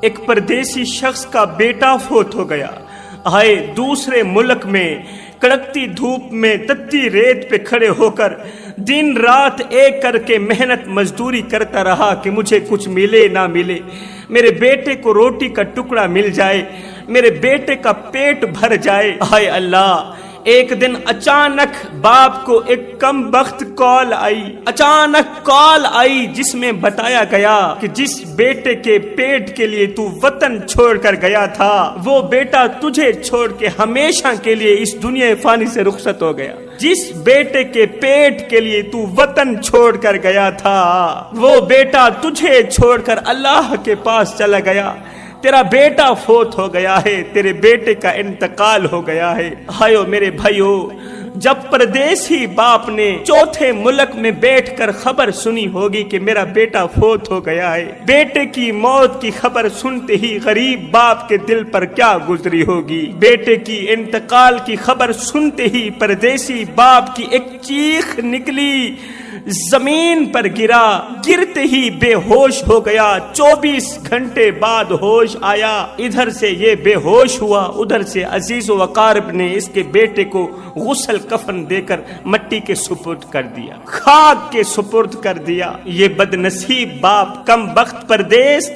ایک پردیسی شخص کا بیٹا فوت ہو گیا. آئے دوسرے ملک میں کڑکتی دھوپ میں تتی ریت پہ کھڑے ہو کر دن رات ایک کر کے محنت مزدوری کرتا رہا کہ مجھے کچھ ملے نہ ملے، میرے بیٹے کو روٹی کا ٹکڑا مل جائے، میرے بیٹے کا پیٹ بھر جائے. ہائے اللہ، ایک دن اچانک باپ کو ایک کم بخت کال آئی، اچانک کال آئی جس میں بتایا گیا کہ جس بیٹے کے پیٹ کے لیے تو وطن چھوڑ کر گیا تھا وہ بیٹا تجھے چھوڑ کے ہمیشہ کے لیے اس دنیا فانی سے رخصت ہو گیا. جس بیٹے کے پیٹ کے لیے تو وطن چھوڑ کر گیا تھا وہ بیٹا تجھے چھوڑ کر اللہ کے پاس چلا گیا. تیرا بیٹا فوت ہو گیا ہے، تیرے بیٹے کا انتقال ہو گیا ہے. ہائیو میرے بھائیو، جب پردیسی باپ نے چوتھے ملک میں بیٹھ کر خبر سنی ہوگی کہ میرا بیٹا فوت ہو گیا ہے، بیٹے کی موت کی خبر سنتے ہی غریب باپ کے دل پر کیا گزری ہوگی. بیٹے کی انتقال کی خبر سنتے ہی پردیسی باپ کی ایک چیخ نکلی، زمین پر گرا، گرتے ہی بے ہوش ہو گیا. 24 گھنٹے بعد ہوش آیا. ادھر سے یہ بے ہوش ہوا، ادھر سے عزیز و اقارب نے اس کے بیٹے کو غسل کفن دے کر مٹی کے سپرد کر دیا، خاک کے سپرد کر دیا. یہ بد نصیب باپ کم بخت پردیس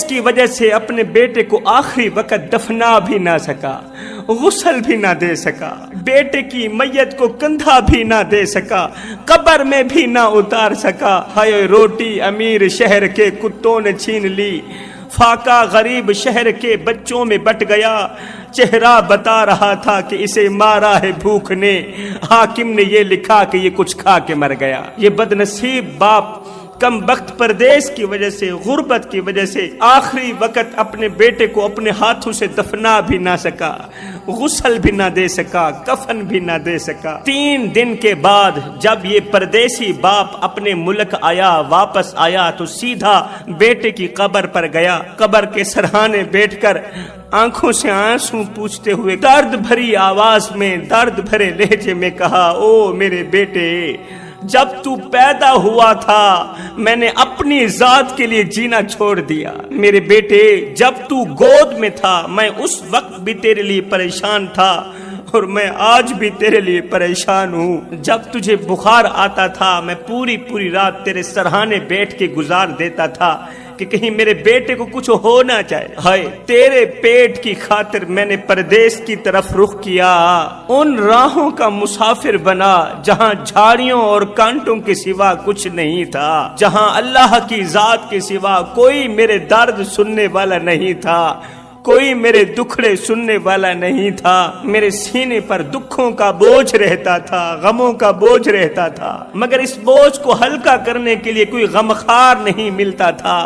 کی وجہ سے اپنے بیٹے کو آخری وقت دفنا بھی نہ سکا، غسل بھی نہ دے سکا، بیٹے کی میت کو کندھا بھی نہ دے سکا، قبر میں بھی نہ اتار سکا. ہائے روٹی امیر شہر کے کتوں نے چھین لی، فاقہ غریب شہر کے بچوں میں بٹ گیا. چہرہ بتا رہا تھا کہ اسے مارا ہے بھوک نے، حاکم نے یہ لکھا کہ یہ کچھ کھا کے مر گیا. یہ بد نصیب باپ کم بخت پردیس کی وجہ سے، غربت کی وجہ سے آخری وقت اپنے بیٹے کو اپنے ہاتھوں سے دفنا بھی نہ سکا، غسل بھی نہ دے سکا، کفن بھی نہ دے سکا. 3 دن کے بعد جب یہ پردیسی باپ اپنے ملک آیا، واپس آیا تو سیدھا بیٹے کی قبر پر گیا. قبر کے سرہانے بیٹھ کر آنکھوں سے آنسو پوچھتے ہوئے درد بھری آواز میں، درد بھرے لہجے میں کہا، او میرے بیٹے، جب تو پیدا ہوا تھا میں نے اپنی ذات کے لیے جینا چھوڑ دیا. میرے بیٹے، جب تو گود میں تھا میں اس وقت بھی تیرے لیے پریشان تھا اور میں آج بھی تیرے لیے پریشان ہوں. جب تجھے بخار آتا تھا میں پوری رات تیرے سرہانے بیٹھ کے گزار دیتا تھا کہ کہیں میرے بیٹے کو کچھ ہو نہ جائے. ہائے تیرے پیٹ کی خاطر میں نے پردیس کی طرف رخ کیا، ان راہوں کا مسافر بنا جہاں جھاڑیوں اور کانٹوں کے سوا کچھ نہیں تھا، جہاں اللہ کی ذات کے سوا کوئی میرے درد سننے والا نہیں تھا، کوئی میرے دکھڑے سننے والا نہیں تھا. میرے سینے پر دکھوں کا بوجھ رہتا تھا، غموں کا بوجھ رہتا تھا، مگر اس بوجھ کو ہلکا کرنے کے لیے کوئی غمخوار نہیں ملتا تھا.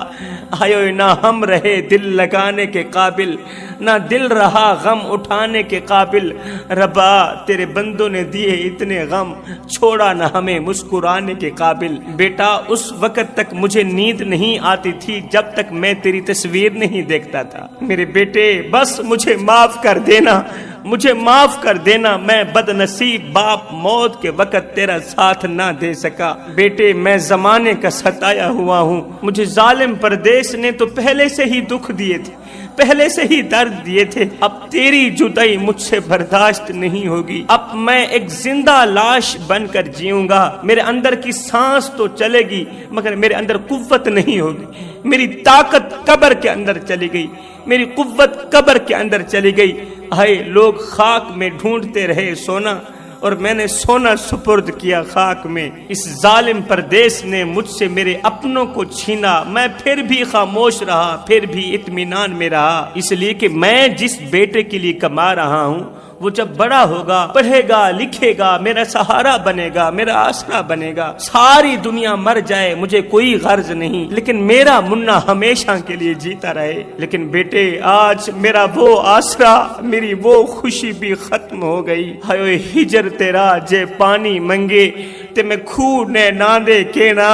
آئے نہ ہم رہے دل لگانے کے قابل، نہ دل رہا غم اٹھانے کے قابل. ربا تیرے بندوں نے دیے اتنے غم، چھوڑا نہ ہمیں مسکرانے کے قابل. بیٹا اس وقت تک مجھے نیند نہیں آتی تھی جب تک میں تیری تصویر نہیں دیکھتا تھا. میرے بیٹے بس مجھے معاف کر دینا، مجھے معاف کر دینا. میں بد نصیب باپ موت کے وقت تیرا ساتھ نہ دے سکا. بیٹے میں زمانے کا ستایا ہوا ہوں، مجھے ظالم پردیس نے تو پہلے سے ہی دکھ دیے تھے، پہلے سے ہی درد دیے تھے. اب تیری جدائی مجھ سے برداشت نہیں ہوگی. اب میں ایک زندہ لاش بن کر جیوں گا. میرے اندر کی سانس تو چلے گی مگر میرے اندر قوت نہیں ہوگی. میری طاقت قبر کے اندر چلی گئی، میری قوت قبر کے اندر چلی گئی. ہائے لوگ خاک میں ڈھونڈتے رہے سونا اور میں نے سونا سپرد کیا خاک میں. اس ظالم پردیس نے مجھ سے میرے اپنوں کو چھینا. میں پھر بھی خاموش رہا، پھر بھی اطمینان میں رہا، اس لیے کہ میں جس بیٹے کے لیے کما رہا ہوں وہ جب بڑا ہوگا، پڑھے گا، لکھے گا، میرا سہارا بنے گا، میرا آسرا بنے گا. ساری دنیا مر جائے مجھے کوئی غرض نہیں، لیکن میرا منا ہمیشہ کے لیے جیتا رہے. لیکن بیٹے آج میرا وہ آسرا، میری وہ خوشی بھی ختم ہو گئی. ہائے ہجر تیرا جے پانی منگے، تے میں کھو نے نہ دے کہنا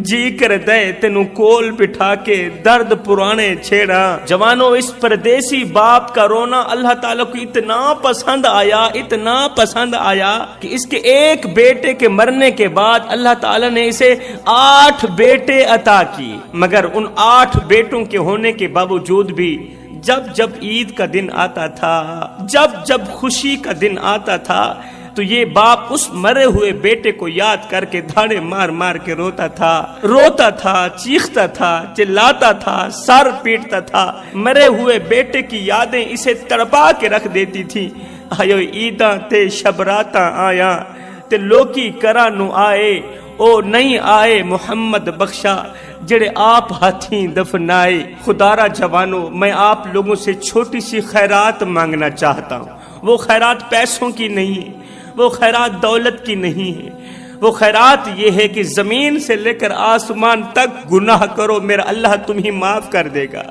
جی کر دے تینوں کول بٹھا کے درد پرانے چھیڑا۔ جوانوں، اس پردیسی باپ کا رونا اللہ تعالیٰ کو اتنا پسند آیا کہ اس کے ایک بیٹے کے مرنے کے بعد اللہ تعالیٰ نے اسے 8 بیٹے عطا کی، مگر ان 8 بیٹوں کے ہونے کے باوجود بھی جب عید کا دن آتا تھا، جب خوشی کا دن آتا تھا، تو یہ باپ اس مرے ہوئے بیٹے کو یاد کر کے دھاڑے مار مار کے روتا تھا، چیختا تھا، چلاتا تھا، سر پیٹتا تھا۔ مرے ہوئے بیٹے کی یادیں اسے تڑپا کے رکھ دیتی تھی۔ آیو عیداں تے شبراتاں آیا تے لوکی کرا نو آئے، او نہیں آئے محمد بخشا جڑے آپ ہاتھیں دفنائے۔ خدارا جوانوں، میں آپ لوگوں سے چھوٹی سی خیرات مانگنا چاہتا ہوں۔ وہ خیرات پیسوں کی نہیں ہے، وہ خیرات دولت کی نہیں ہے، وہ خیرات یہ ہے کہ زمین سے لے کر آسمان تک گناہ کرو، میرا اللہ تمہیں معاف کر دے گا۔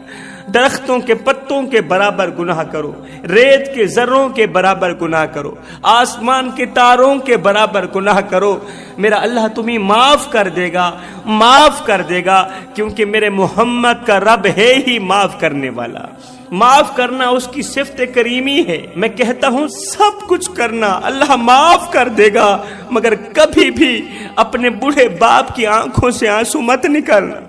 درختوں کے پتوں کے برابر گناہ کرو، ریت کے ذروں کے برابر گناہ کرو، آسمان کے تاروں کے برابر گناہ کرو، میرا اللہ تمہیں معاف کر دے گا، کیونکہ میرے محمد کا رب ہے ہی معاف کرنے والا۔ معاف کرنا اس کی صفت کریمی ہے۔ میں کہتا ہوں سب کچھ کرنا اللہ معاف کر دے گا، مگر کبھی بھی اپنے بوڑھے باپ کی آنکھوں سے آنسو مت نکالنا،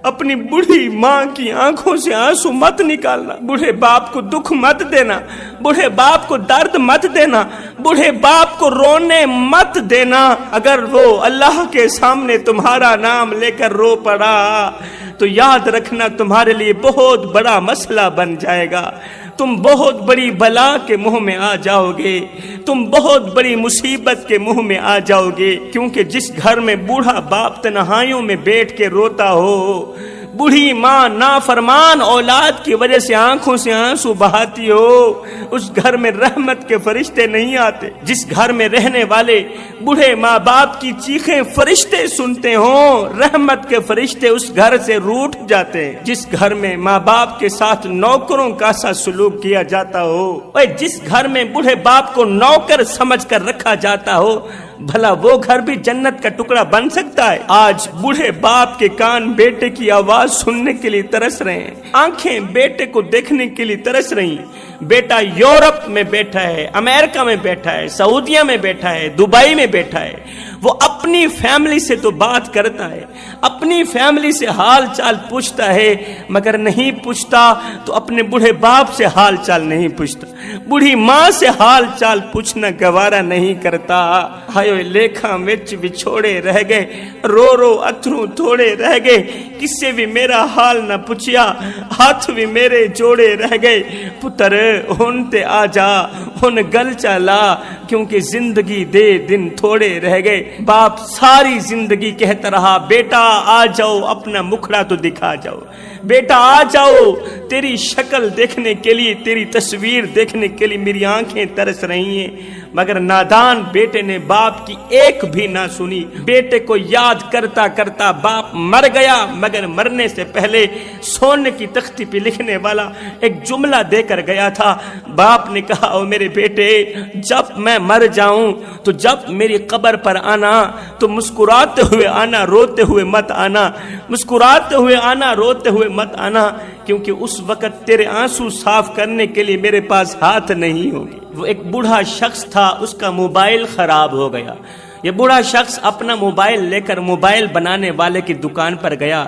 اپنی بوڑھی ماں کی آنکھوں سے آنسو مت نکالنا، بوڑھے باپ کو دکھ مت دینا، بوڑھے باپ کو درد مت دینا، بوڑھے باپ کو رونے مت دینا۔ اگر وہ اللہ کے سامنے تمہارا نام لے کر رو پڑا تو یاد رکھنا تمہارے لیے بہت بڑا مسئلہ بن جائے گا، تم بہت بڑی بلا کے منہ میں آ جاؤ گے، تم بہت بڑی مصیبت کے منہ میں آ جاؤ گے، کیونکہ جس گھر میں بوڑھا باپ تنہائیوں میں بیٹھ کے روتا ہو، بوڑھی ماں نافرمان اولاد کی وجہ سے آنکھوں سے آنسو بہاتی ہو، اس گھر میں رحمت کے فرشتے نہیں آتے۔ جس گھر میں رہنے والے بوڑھے ماں باپ کی چیخیں فرشتے سنتے ہوں، رحمت کے فرشتے اس گھر سے روٹھ جاتے ہیں۔ جس گھر میں ماں باپ کے ساتھ نوکروں کا سا سلوک کیا جاتا ہو، جس گھر میں بوڑھے باپ کو نوکر سمجھ کر رکھا جاتا ہو، بھلا وہ گھر بھی جنت کا ٹکڑا بن سکتا ہے؟ آج بوڑھے باپ کے کان بیٹے کی آواز سننے کے لیے ترس رہے ہیں، آنکھیں بیٹے کو دیکھنے کے لیے ترس رہی ہیں۔ بیٹا یورپ میں بیٹھا ہے، امریکہ میں بیٹھا ہے، سعودیہ میں بیٹھا ہے، دبئی میں بیٹھا ہے، وہ اپنی فیملی سے تو بات کرتا ہے، اپنی فیملی سے حال چال پوچھتا ہے، مگر نہیں پوچھتا تو اپنے بوڑھے باپ سے حال چال نہیں پوچھتا، بوڑھی ماں سے حال چال پوچھنا گوارا نہیں کرتا۔ ہائے لیکھاں وچ وچھوڑے رہ گئے، رو رو اتھروں تھوڑے رہ گئے، کسے بھی میرا حال نہ پوچھیا، ہاتھ بھی میرے جوڑے رہ گئے، پتر ہن تے آ جا، ہن گل چلا، کیونکہ زندگی دے دن تھوڑے رہ گئے۔ باپ ساری زندگی کہتا رہا بیٹا آ جاؤ، اپنا مکھڑا تو دکھا جاؤ، بیٹا آ جاؤ، تیری شکل دیکھنے کے لیے، تیری تصویر دیکھنے کے لیے میری آنکھیں ترس رہی ہیں، مگر نادان بیٹے نے باپ کی ایک بھی نہ سنی۔ بیٹے کو یاد کرتا کرتا باپ مر گیا، مگر مرنے سے پہلے سونے کی تختی پہ لکھنے والا ایک جملہ دے کر گیا تھا۔ باپ نے کہا او میرے بیٹے، جب میں مر جاؤں تو جب میری قبر پر آنا تو مسکراتے ہوئے آنا، روتے ہوئے مت آنا، مسکراتے ہوئے آنا، روتے ہوئے مت آنا، کیونکہ اس وقت تیرے آنسو صاف کرنے کے لیے میرے پاس ہاتھ نہیں ہوگی۔ وہ ایک بوڑھا شخص تھا، اس کا موبائل خراب ہو گیا۔ یہ بوڑھا شخص اپنا موبائل لے کر موبائل بنانے والے کی دکان پر گیا،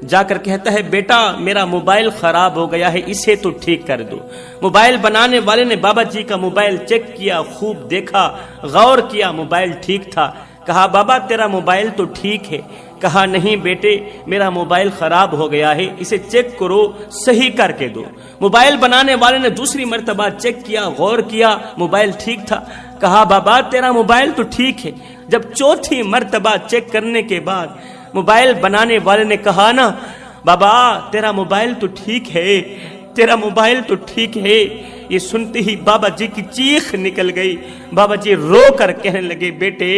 جا کر کہتا ہے بیٹا میرا موبائل خراب ہو گیا ہے، اسے تو ٹھیک کر دو۔ موبائل بنانے والے نے بابا جی کا موبائل چیک کیا، خوب دیکھا، غور کیا، موبائل ٹھیک تھا۔ کہا بابا تیرا موبائل تو ٹھیک ہے؟ کہا نہیں بیٹے میرا موبائل خراب ہو گیا ہے، اسے چیک کرو، صحیح کر کے دو۔ موبائل بنانے والے نے دوسری مرتبہ چیک کیا، غور کیا، موبائل ٹھیک تھا۔ کہا بابا تیرا موبائل تو ٹھیک ہے۔ جب چوتھی مرتبہ چیک کرنے کے بعد موبائل بنانے والے نے کہا نا بابا تیرا موبائل تو ٹھیک ہے، تیرا موبائل تو ٹھیک ہے، یہ سنتے ہی بابا جی کی چیخ نکل گئی۔ بابا جی رو کر کہنے لگے بیٹے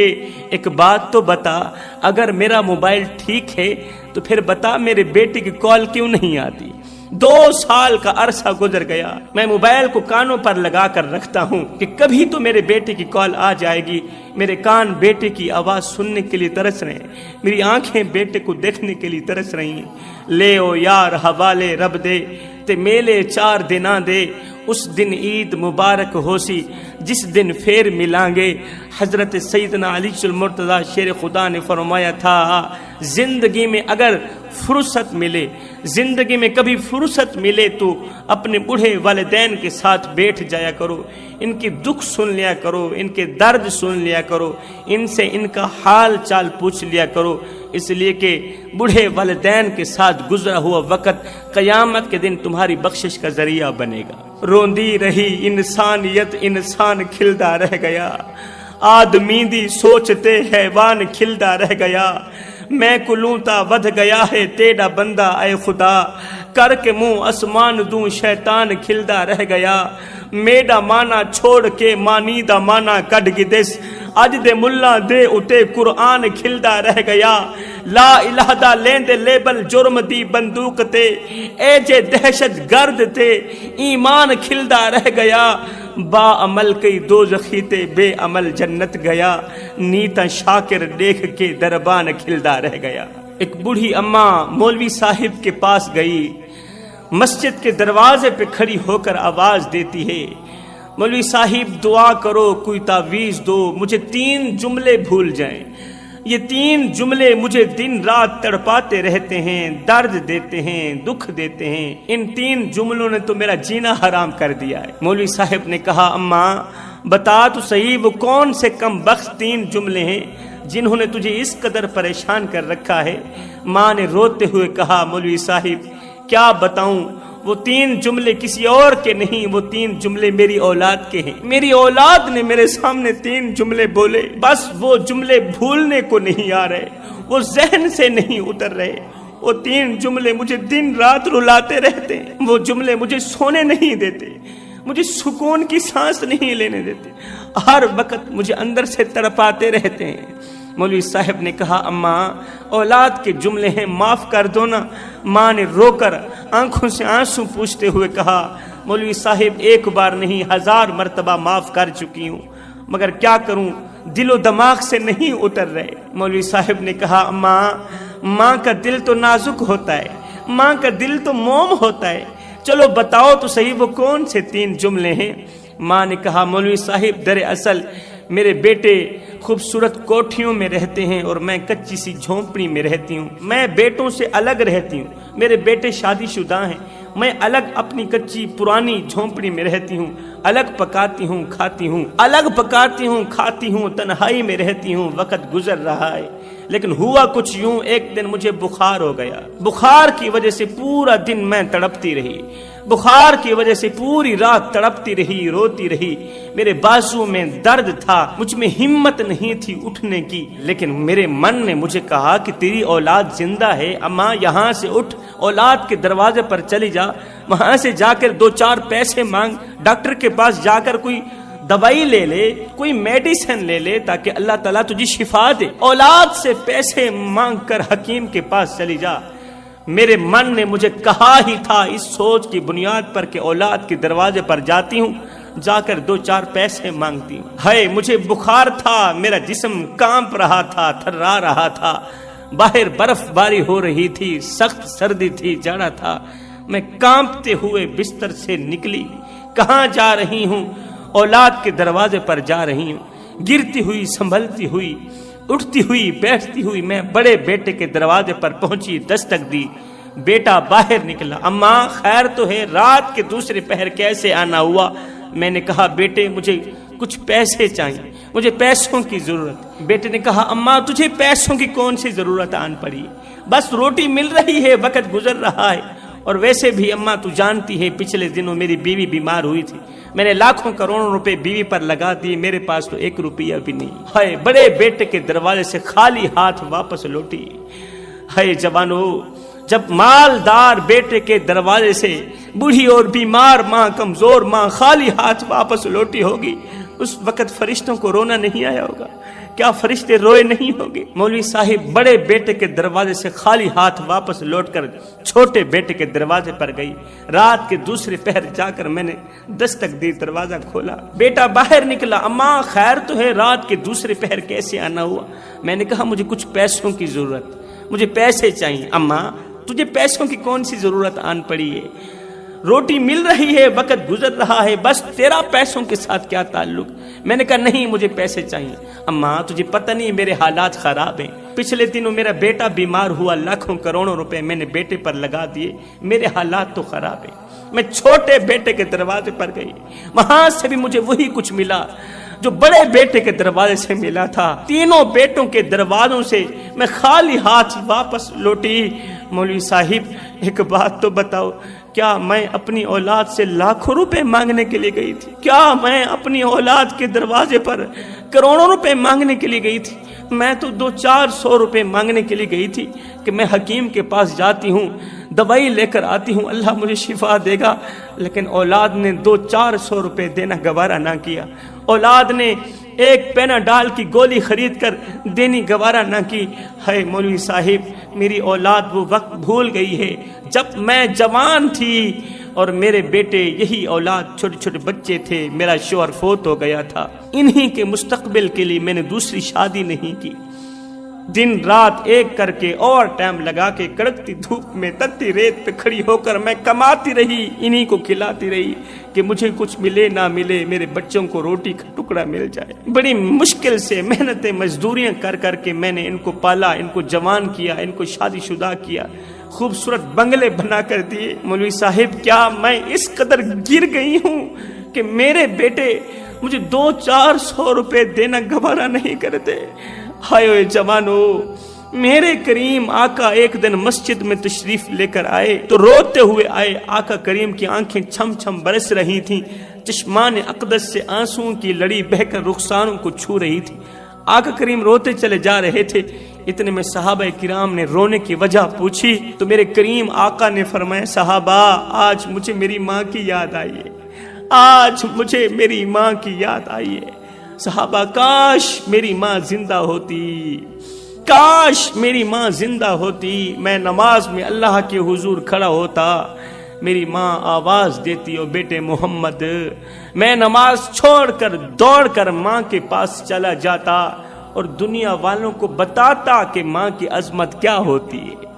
ایک بات تو بتا، اگر میرا موبائل ٹھیک ہے تو پھر بتا میرے بیٹے کی کال کیوں نہیں آتی؟ 2 سال کا عرصہ گزر گیا، میں موبائل کو کانوں پر لگا کر رکھتا ہوں کہ کبھی تو میرے بیٹے کی کال آ جائے گی۔ میرے کان بیٹے کی آواز سننے کے لیے ترس رہے ہیں، میری آنکھیں بیٹے کو دیکھنے کے لیے ترس رہی ہیں۔ لے او یار حوالے رب دے تے میلے 4 دناں دے، اس دن عید مبارک ہو سی جس دن پھر ملیں گے۔ حضرت سیدنا علی المرتضیٰ شیر خدا نے فرمایا تھا، زندگی میں اگر فرصت ملے، زندگی میں کبھی فرصت ملے تو اپنے بوڑھے والدین کے ساتھ بیٹھ جایا کرو، ان کی دکھ سن لیا کرو، ان کے درد سن لیا کرو، ان سے ان کا حال چال پوچھ لیا کرو، اس لیے کہ بوڑھے والدین کے ساتھ گزرا ہوا وقت قیامت کے دن تمہاری بخشش کا ذریعہ بنے گا۔ روندی رہی انسانیت، انسان کھلدا رہ گیا، آدمی دی سوچتے حیوان کھلدا رہ گیا۔ میں کلوتا ودھ گیا ہے تیرا بندہ اے خدا، کر کے منہ آسمان دوں شیطان کھلدا رہ گیا۔ میڈا مانا چھوڑ کے مانی دا مانا کڈ گدس، اج دے ملا دے اتے قرآن کھلدا رہ گیا۔ لا الہ دا لیندے لیبل جرم دی بندوق تے، اے جے دہشت گرد تے ایمان کھلدا رہ گیا۔ با عمل کئی دوزخی تے بے عمل جنت گیا، نیتا شاکر دیکھ کے دربان کھلدا رہ گیا۔ ایک بوڑھی اماں مولوی صاحب کے پاس گئی، مسجد کے دروازے پہ کھڑی ہو کر آواز دیتی ہے، مولوی صاحب دعا کرو، کوئی تعویذ دو، مجھے 3 جملے بھول جائیں۔ یہ 3 جملے مجھے دن رات تڑپاتے رہتے ہیں، درد دیتے ہیں، دکھ دیتے ہیں، ان 3 جملوں نے تو میرا جینا حرام کر دیا ہے۔ مولوی صاحب نے کہا، اماں بتا تو صحیح وہ کون سے کم بخت 3 جملے ہیں جنہوں نے تجھے اس قدر پریشان کر رکھا ہے؟ ماں نے روتے ہوئے کہا، مولوی صاحب کیا بتاؤں، وہ 3 جملے کسی اور کے نہیں، وہ 3 جملے میری اولاد کے ہیں۔ میری اولاد نے میرے سامنے 3 جملے بولے، بس وہ جملے بھولنے کو نہیں آ رہے، وہ ذہن سے نہیں اتر رہے۔ وہ 3 جملے مجھے دن رات رلاتے رہتے ہیں، وہ جملے مجھے سونے نہیں دیتے، مجھے سکون کی سانس نہیں لینے دیتے، ہر وقت مجھے اندر سے تڑپاتے رہتے ہیں۔ مولوی صاحب نے کہا، اماں اولاد کے جملے ہیں، معاف کر دو نا۔ ماں نے رو کر آنکھوں سے آنسو پوچھتے ہوئے کہا، مولوی صاحب 1 بار نہیں 1000 مرتبہ معاف کر چکی ہوں، مگر کیا کروں، دل و دماغ سے نہیں اتر رہے۔ مولوی صاحب نے کہا، ماں کا دل تو نازک ہوتا ہے، ماں کا دل تو موم ہوتا ہے، چلو بتاؤ تو صحیح وہ کون سے 3 جملے ہیں؟ ماں نے کہا، مولوی صاحب دراصل میرے بیٹے خوبصورت کوٹھیوں میں رہتے ہیں اور میں کچی سی جھونپڑی میں رہتی ہوں، میں بیٹوں سے الگ رہتی ہوں، میرے بیٹے شادی شدہ ہیں، میں الگ اپنی کچی پرانی جھونپڑی میں رہتی ہوں، الگ پکاتی ہوں کھاتی ہوں، الگ پکاتی ہوں کھاتی ہوں، تنہائی میں رہتی ہوں، وقت گزر رہا ہے۔ لیکن ہوا کچھ یوں، ایک دن مجھے بخار ہو گیا، بخار کی وجہ سے پورا دن میں تڑپتی رہی، بخار کی وجہ سے پوری رات تڑپتی رہی، روتی رہی، میرے بازو میں درد تھا، مجھ میں ہمت نہیں تھی اٹھنے کی، لیکن میرے من نے مجھے کہا کہ تیری اولاد زندہ ہے، اماں یہاں سے اٹھ، اولاد کے دروازے پر چلی جا، وہاں سے جا کر 2-4 پیسے مانگ، ڈاکٹر کے پاس جا کر کوئی دوائی لے لے، کوئی میڈیسن لے لے تاکہ اللہ تعالیٰ تجھے شفا دے، اولاد سے پیسے مانگ کر حکیم کے پاس چلی جا۔ میرے من نے مجھے کہا ہی تھا، اس سوچ کی بنیاد پر کہ اولاد کے دروازے پر جاتی ہوں، جا کر 2-4 پیسے مانگتی ہوں۔ ہائے مجھے بخار تھا، میرا جسم کانپ رہا تھا، تھرا رہا تھا، باہر برف باری ہو رہی تھی، سخت سردی تھی، جاڑا تھا، میں کانپتے ہوئے بستر سے نکلی، کہاں جا رہی ہوں؟ اولاد کے دروازے پر جا رہی ہوں، گرتی ہوئی سنبھلتی ہوئی، اٹھتی ہوئی بیٹھتی ہوئی میں بڑے بیٹے کے دروازے پر پہنچی، دستک دی، بیٹا باہر نکلا، اماں خیر تو ہے، رات کے دوسرے پہر کیسے آنا ہوا؟ میں نے کہا، بیٹے مجھے کچھ پیسے چاہیے، مجھے پیسوں کی ضرورت۔ بیٹے نے کہا، اماں تجھے پیسوں کی کون سی ضرورت آن پڑی، بس روٹی مل رہی ہے، وقت گزر رہا ہے، اور ویسے بھی اماں تو جانتی ہے پچھلے دنوں میری بیوی بیمار ہوئی تھی، میں نے لاکھوں کروڑوں روپے بیوی پر لگا دیے، میرے پاس تو 1 روپیہ بھی نہیں۔ ہائے بڑے بیٹے کے دروازے سے خالی ہاتھ واپس لوٹی۔ ہائے جوانو، جب مالدار بیٹے کے دروازے سے بوڑھی اور بیمار ماں، کمزور ماں خالی ہاتھ واپس لوٹی ہوگی، اس وقت فرشتوں کو رونا نہیں آیا ہوگا کیا فرشتے روئے نہیں ہوگے؟ مولوی صاحب بڑے بیٹے کے دروازے سے خالی ہاتھ واپس لوٹ کر چھوٹے بیٹے کے دروازے پر گئی۔ رات کے دوسرے پہر جا کر میں نے دستک دی، دروازہ کھولا، بیٹا باہر نکلا۔ اماں خیر تو ہے، رات کے دوسرے پہر کیسے آنا ہوا؟ میں نے کہا مجھے کچھ پیسوں کی ضرورت، مجھے پیسے چاہیے۔ اماں تجھے پیسوں کی کون سی ضرورت آن پڑی ہے؟ روٹی مل رہی ہے، وقت گزر رہا ہے، بس تیرا پیسوں کے ساتھ کیا تعلق؟ میں نے کہا نہیں مجھے پیسے چاہیے۔ اماں تجھے پتہ نہیں میرے حالات خراب ہیں، پچھلے دنوں میرا بیٹا بیمار ہوا، لاکھوں کروڑوں روپے میں نے بیٹے پر لگا دیے، میرے حالات تو خراب ہیں۔ میں چھوٹے بیٹے کے دروازے پر گئی، وہاں سے بھی مجھے وہی کچھ ملا جو بڑے بیٹے کے دروازے سے ملا تھا۔ تینوں بیٹوں کے دروازوں سے میں خالی ہاتھ واپس لوٹی۔ مولوی صاحب ایک بات تو بتاؤ، کیا میں اپنی اولاد سے لاکھوں روپے مانگنے کے لیے گئی تھی؟ کیا میں اپنی اولاد کے دروازے پر کروڑوں روپے مانگنے کے لیے گئی تھی؟ میں تو 200-400 روپے مانگنے کے لیے گئی تھی کہ میں حکیم کے پاس جاتی ہوں، دوائی لے کر آتی ہوں، اللہ مجھے شفا دے گا۔ لیکن اولاد نے 200-400 روپے دینا گوارا نہ کیا، اولاد نے ایک پیناڈال کی گولی خرید کر دینی گوارا نہ کی۔ ہے مولوی صاحب میری اولاد وہ وقت بھول گئی ہے جب میں جوان تھی اور میرے بیٹے یہی اولاد چھوٹے چھوٹے بچے تھے، میرا شوہر فوت ہو گیا تھا، انہی کے مستقبل کے لیے میں نے دوسری شادی نہیں کی۔ دن رات ایک کر کے اور ٹائم لگا کے کڑکتی دھوپ میں تتی ریت پہ کھڑی ہو کر میں کماتی رہی، انہی کو کھلاتی رہی کہ مجھے کچھ ملے نہ ملے میرے بچوں کو روٹی کا ٹکڑا مل جائے۔ بڑی مشکل سے محنتیں مزدوریاں کر کر کے میں نے ان کو پالا، ان کو جوان کیا، ان کو شادی شدہ کیا، خوبصورت بنگلے بنا کر دیے۔ مولوی صاحب کیا میں اس قدر گر گئی ہوں کہ میرے بیٹے مجھے 200-400 روپے دینا گوارا نہیں کرتے؟ ہائے جوانو، میرے کریم آقا ایک دن مسجد میں تشریف لے کر آئے تو روتے ہوئے آئے۔ آقا کریم کی آنکھیں چھم چھم برس رہی تھیں، چشمان اقدس سے آنسوں کی لڑی بہ کر رخسانوں کو چھو رہی تھی۔ آقا کریم روتے چلے جا رہے تھے، اتنے میں صحابہ کرام نے رونے کی وجہ پوچھی تو میرے کریم آقا نے فرمایا صحابہ آج مجھے میری ماں کی یاد آئی ہے، آج مجھے میری ماں کی یاد آئی ہے۔ صحابہ کاش میری ماں زندہ ہوتی، کاش میری ماں زندہ ہوتی، میں نماز میں اللہ کے حضور کھڑا ہوتا، میری ماں آواز دیتی او بیٹے محمد، میں نماز چھوڑ کر دوڑ کر ماں کے پاس چلا جاتا اور دنیا والوں کو بتاتا کہ ماں کی عظمت کیا ہوتی ہے۔